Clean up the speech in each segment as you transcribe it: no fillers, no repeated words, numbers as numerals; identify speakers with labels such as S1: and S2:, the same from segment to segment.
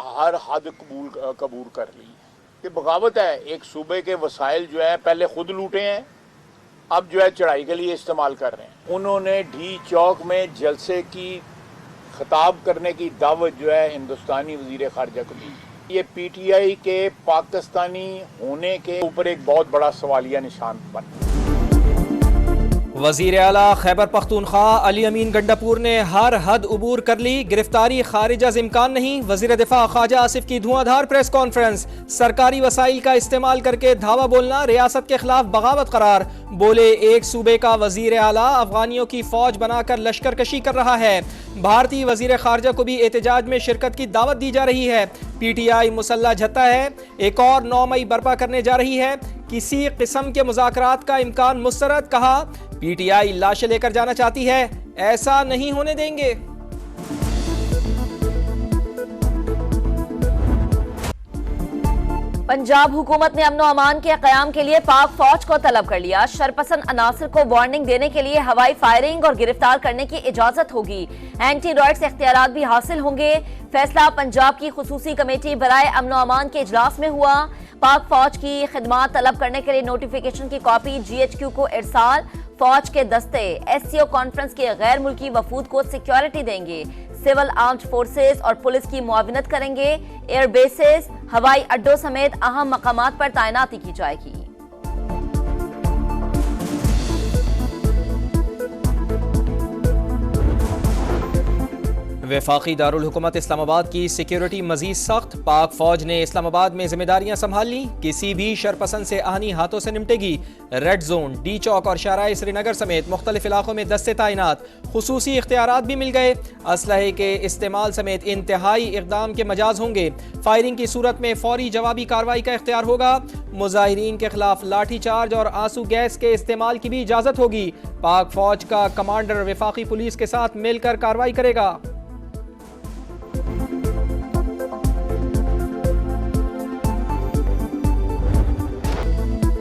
S1: हर हद कबूल कर ली। ये बगावत है। एक सूबे के वसाइल जो है पहले खुद लूटे हैं, अब जो है चढ़ाई के लिए इस्तेमाल कर रहे हैं। उन्होंने ढी चौक में जलसे की खिताब करने की दावत जो है हिंदुस्तानी वजीर खारजा को दी। ये पीटीआई के पाकिस्तानी होने के ऊपर एक बहुत बड़ा सवालिया निशान बन।
S2: वजीर आला खैबर पख्तूनख्वा अली अमीन गंडापुर ने हर हद उबूर कर ली, गिरफ्तारी खारिज अज इम्कान नहीं। वजीर दिफा ख्वाजा आसिफ की धुआंधार प्रेस कॉन्फ्रेंस, सरकारी वसाइल का इस्तेमाल करके धावा बोलना रियासत के खिलाफ बगावत करार। बोले एक सूबे का वजीर आला अफगानियों की फौज बनाकर लश्कर कशी कर रहा है। भारतीय वजीर खारजा को भी एहतजाज में शिरकत की दावत दी जा रही है। पीटीआई मुसल्ला झत्ता है, एक और 9 मई बर्पा करने जा रही है। किसी किस्म के मुज़ाकरात का इम्कान मुस्तरद। कहा पीटीआई लाशें लेकर जाना चाहती है, ऐसा नहीं होने देंगे।
S3: पंजाब हुकूमत ने अमनो अमान के क़याम के लिए पाक फौज को तलब कर लिया। शरपसंद अनासर को वार्निंग देने के लिए हवाई फायरिंग और गिरफ्तार करने की इजाजत होगी। एंटी रॉयट्स इख्तियारात भी हासिल होंगे। फैसला पंजाब की खुसूसी कमेटी बराए अमनो अमान के इजलास में हुआ। पाक फौज की खिदमात तलब करने के लिए नोटिफिकेशन की कॉपी GHQ को इरसाल। फौज के दस्ते SCO कॉन्फ्रेंस के गैर मुल्की वफूद को सिक्योरिटी देंगे। सिविल आर्म्ड फोर्सेस और पुलिस की मुआविनत करेंगे। एयर बेसेस, हवाई अड्डों समेत अहम मकामात पर तैनाती की जाएगी।
S2: वफाकी दारुल हुकूमत इस्लामाबाद की सिक्योरिटी मजीद सख्त। पाक फौज ने इस्लामाबाद में जिम्मेदारियां संभाल ली। किसी भी शरपसंद से आहनी हाथों से निपटेगी। रेड जोन, डी चौक और शाहराए श्रीनगर समेत मुख्तलिफ इलाकों में दस्ते तैनात। खुसूसी इख्तियारात भी मिल गए। असलहे के इस्तेमाल समेत इंतहाई इकदाम के मजाज होंगे। फायरिंग की सूरत में फौरी जवाबी कार्रवाई का इख्तियार होगा। मुजाहिरीन के खिलाफ लाठी चार्ज और आंसू गैस के इस्तेमाल की भी इजाजत होगी। पाक फौज का कमांडर वफाकी पुलिस के साथ मिलकर कार्रवाई करेगा।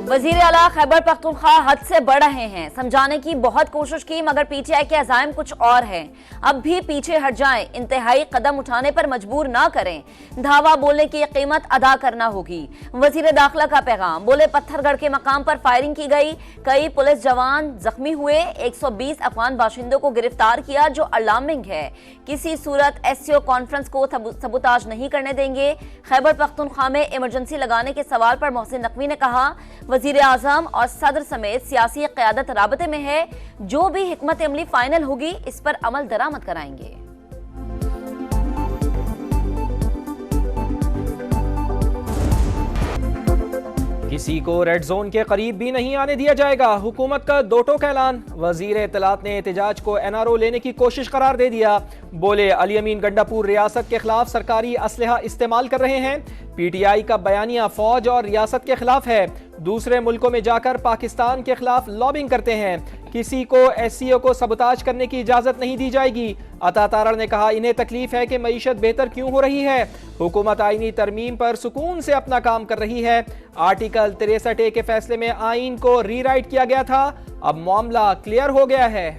S3: वजीर आला खैबर पख्तूनख्वा हद से बढ़ रहे हैं। समझाने की बहुत कोशिश की मगर पीटीआई के अज़ाइम कुछ और हैं। अब भी पीछे हट जाएं, इंतहाई कदम उठाने पर मजबूर ना करें। धावा बोलने की कीमत अदा करना होगी। वजीर दाखिला का पैगाम। बोले पत्थरगढ़ के मकाम पर फायरिंग की गई, कई पुलिस जवान जख्मी हुए। 120 अफगान बाशिंदों को गिरफ्तार किया जो अलार्मिंग है। किसी सूरत SCO कॉन्फ्रेंस को सबूताज नहीं करने देंगे। खैबर पख्तूनख्वा में इमरजेंसी लगाने के सवाल पर मोहसिन नकवी ने कहा वजीर आजम और सदर समेत सियासी क़यादत राबते में है। जो भी हिकमत अमली फाइनल होगी इस पर अमल दरामद कराएंगे।
S2: किसी को रेड जोन के करीब भी नहीं आने दिया जाएगा। हुकूमत का दो टोक ऐलान। वजीर इत्तलात ने एहतजाज को NRO लेने की कोशिश करार दे दिया। बोले अली अमीन गंडापुर रियासत के खिलाफ सरकारी असलहा इस्तेमाल कर रहे हैं। पीटीआई का बयानिया फौज और रियासत के खिलाफ है। दूसरे मुल्कों में जाकर पाकिस्तान के खिलाफ लॉबिंग करते हैं। किसी को SCO को सबताज करने की इजाजत नहीं दी जाएगी। अता तारड़ ने कहा इन्हें तकलीफ है कि मईशत बेहतर क्यों हो रही है। हुकूमत आईनी तरमीम पर सुकून से अपना काम कर रही है। आर्टिकल 63A के फैसले में आइन को रीराइट किया गया था, अब मामला क्लियर हो गया है।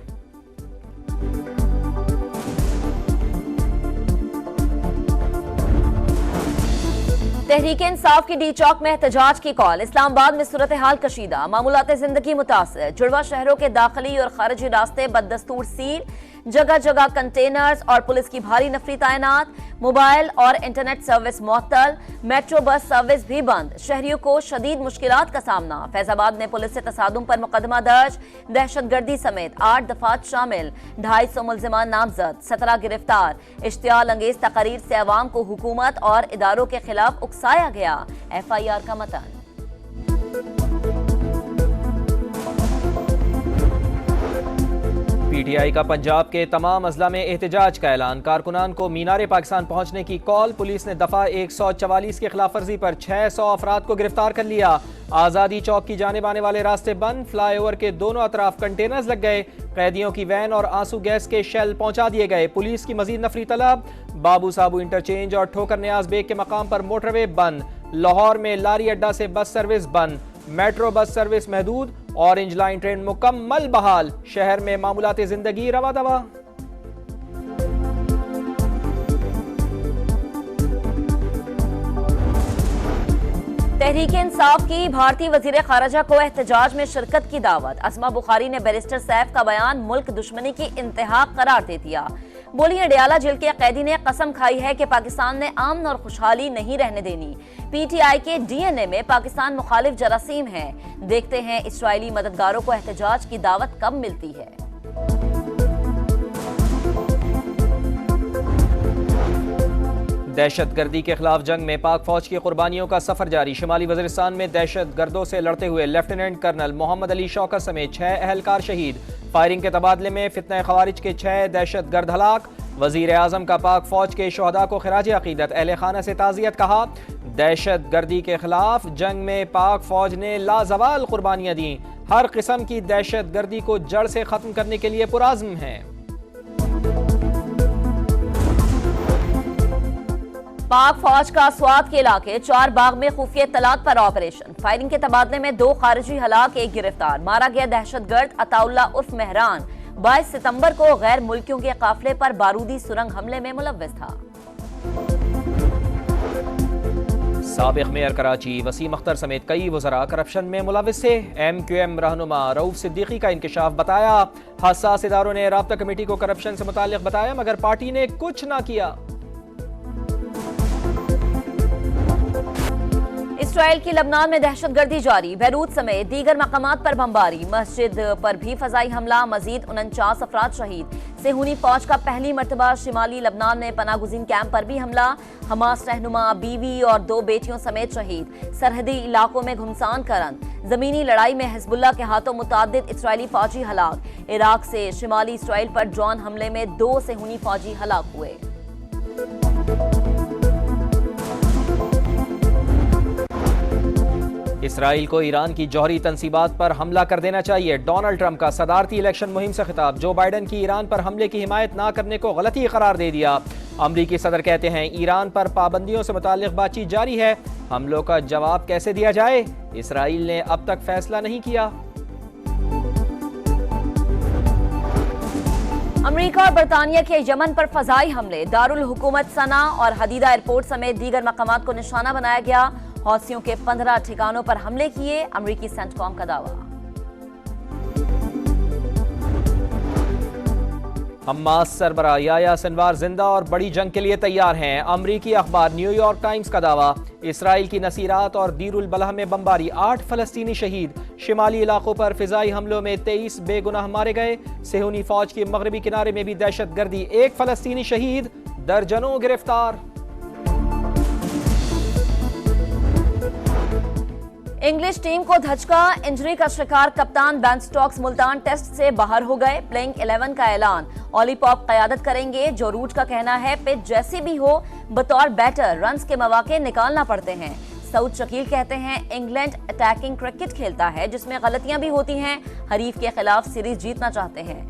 S3: तहरीक इंसाफ की डी चौक में एहतजाज की कॉल। इस्लामाबाद में सूरत हाल कशीदा, मामूलात जिंदगी मुतासर। जुड़वा शहरों के दाखिली और खारजी रास्ते बददस्तूर सील। जगह जगह कंटेनर्स और पुलिस की भारी नफरी तैनात। मोबाइल और इंटरनेट सर्विस मुअत्तल। मेट्रो बस सर्विस भी बंद। शहरियों को शदीद मुश्किलात का सामना। फैजाबाद में पुलिस से तसादुम पर मुकदमा दर्ज। दहशतगर्दी समेत 8 दफात शामिल। 250 मुल्जिमान नामजद, 17 गिरफ्तार। इश्तियाल अंगेज तकरीर से अवाम को हुकूमत और इदारों के खिलाफ उकसाया गया। FIR का मतन।
S2: पीटीआई का पंजाब के तमाम अजला में एहतजाज का ऐलान। कारकुनान को मीनार पाकिस्तान पहुंचने की कॉल। पुलिस ने दफा 144 की खिलाफ वर्जी पर 600 अफराद को गिरफ्तार कर लिया। आज़ादी चौक की जानिब आने वाले रास्ते बंद। फ्लाईओवर के दोनों अतराफ कंटेनर्स लग गए। कैदियों की वैन और आंसू गैस के शेल पहुंचा दिए गए। पुलिस की मजीद नफरी तलब। बाबू साबू इंटरचेंज और ठोकर न्याज बेग के मकाम पर मोटरवे बंद। लाहौर में लारी अड्डा से बस सर्विस बंद। मेट्रो बस सर्विस महदूद। ऑरेंज लाइन ट्रेन मुकम्मल बहाल। शहर में मामूलाती जिंदगी रवा दवा।
S3: तहरीक इंसाफ की भारतीय वजीर खारजा को एहतजाज में शिरकत की दावत। अस्मा बुखारी ने बैरिस्टर सैफ का बयान मुल्क दुश्मनी की इंतहा करार दे दिया। बोली अडयाला जेल के कैदी ने कसम खाई है कि पाकिस्तान ने अमन और खुशहाली नहीं रहने देनी। पीटीआई के डीएनए में पाकिस्तान मुखालिफ जरासीम है। देखते हैं इस्राइली मददगारों को एहतजाज की दावत कब मिलती है।
S2: दहशतगर्दी के खिलाफ जंग में पाक फौज की कुर्बानियों का सफर जारी। शिमाली वजीरिस्तान में दहशत गर्दों से लड़ते हुए लेफ्टिनेंट कर्नल मोहम्मद अली शौकत समेत 6 अहलकार शहीद। फायरिंग के तबादले में फितना खवारिज के 6 दहशत गर्द हलाक। वजीर आजम का पाक फौज के शोहदा को खिराज अकीदत। अहले खाना से ताज़ियत। कहा दहशत गर्दी के खिलाफ जंग में पाक फौज ने लाजवाल कुर्बानियां दी। हर किस्म की दहशत गर्दी को जड़ से खत्म करने के लिए पुराज़्म है।
S3: पाक फौज का स्वात के इलाके 4 बाग में खुफिया इत्तलात पर ऑपरेशन। फायरिंग के तबादले में 2 खारिजी हलाक, 1 गिरफ्तार। मारा गया दहशतगर्द अताउल्ला उर्फ मेहरान 22 सितंबर को गैर मुल्कियों के काफिले पर बारूदी सुरंग हमले में मुलव्वस था।
S2: साबिक मेयर कराची वसीम अख्तर समेत कई वज़रा करप्शन में मुलव्वस थे। MQM रहनुमा रऊफ सिद्दीकी का इंकशाफ बताया। हसास इदारों ने राब्ता कमेटी को करप्शन से मुताल्लिक बताया मगर पार्टी ने कुछ ना किया।
S3: इसराइल की लबनान में दहशतगर्दी जारी। बैरूत समेत दीगर मकामात पर बमबारी। मस्जिद पर भी फजाई हमला। मजीद 49 अफराद शहीद। सेहूनी फौज का पहली मरतबा शिमाली लबनान में पनागुज़ीन कैंप पर भी हमला। हमास रहनुमा, बीवी और 2 बेटियों समेत शहीद। सरहदी इलाकों में घुमसान करन। जमीनी लड़ाई में हिजबुल्लाह के हाथों मुतादिद इसराइली फौजी हलाक। इराक से शिमाली इसराइल पर ड्रोन हमले में 2 सेहूनी फौजी हलाक हुए।
S2: इसराइल को ईरान की जौहरी तंसीबात पर हमला कर देना चाहिए। डोनाल्ड ट्रंप का सदारती इलेक्शन मुहिम से खिताब। जो बाइडन की ईरान पर हमले की हिमायत ना करने को गलती करार दे दिया। अमरीकी सदर कहते हैं ईरान पर पाबंदियों से मुताल्लिक बातचीत जारी है। हमलों का जवाब कैसे दिया जाए, इसराइल ने अब तक फैसला नहीं किया।
S3: अमेरिका और बरतानिया के यमन पर फजाई हमले। दारुल हुकूमत सना और हदीदा एयरपोर्ट समेत दीगर मकामात को निशाना बनाया गया। हौसियों के 15 ठिकानों पर हमले किए। अमेरिकी सेंटकॉम का दावा।
S2: हमास सरबराह याह्या सिनवार जिंदा और बड़ी जंग के लिए तैयार हैं। अमरीकी अखबार न्यूयॉर्क टाइम्स का दावा। इसराइल की नसीरात और दीरुल बलह में बमबारी। 8 फलस्तीनी शहीद। शिमाली इलाकों पर फिजाई हमलों में 23 बेगुनाह मारे गए। सेहूनी फौज के मगरबी किनारे में भी दहशत गर्दी। 1 फलस्तीनी शहीद, दर्जनों गिरफ्तार।
S3: इंग्लिश टीम को धचका। इंजरी का शिकार कप्तान बेन स्टोक्स मुल्तान टेस्ट से बाहर हो गए। प्लेइंग 11 का ऐलान। ऑली पॉप क़यादत करेंगे। जो रूट का कहना है पिच जैसी भी हो बतौर बैटर रन्स के मौके निकालना पड़ते हैं। सऊद शकील कहते हैं इंग्लैंड अटैकिंग क्रिकेट खेलता है जिसमें गलतियां भी होती हैं। हरीफ के खिलाफ सीरीज जीतना चाहते हैं।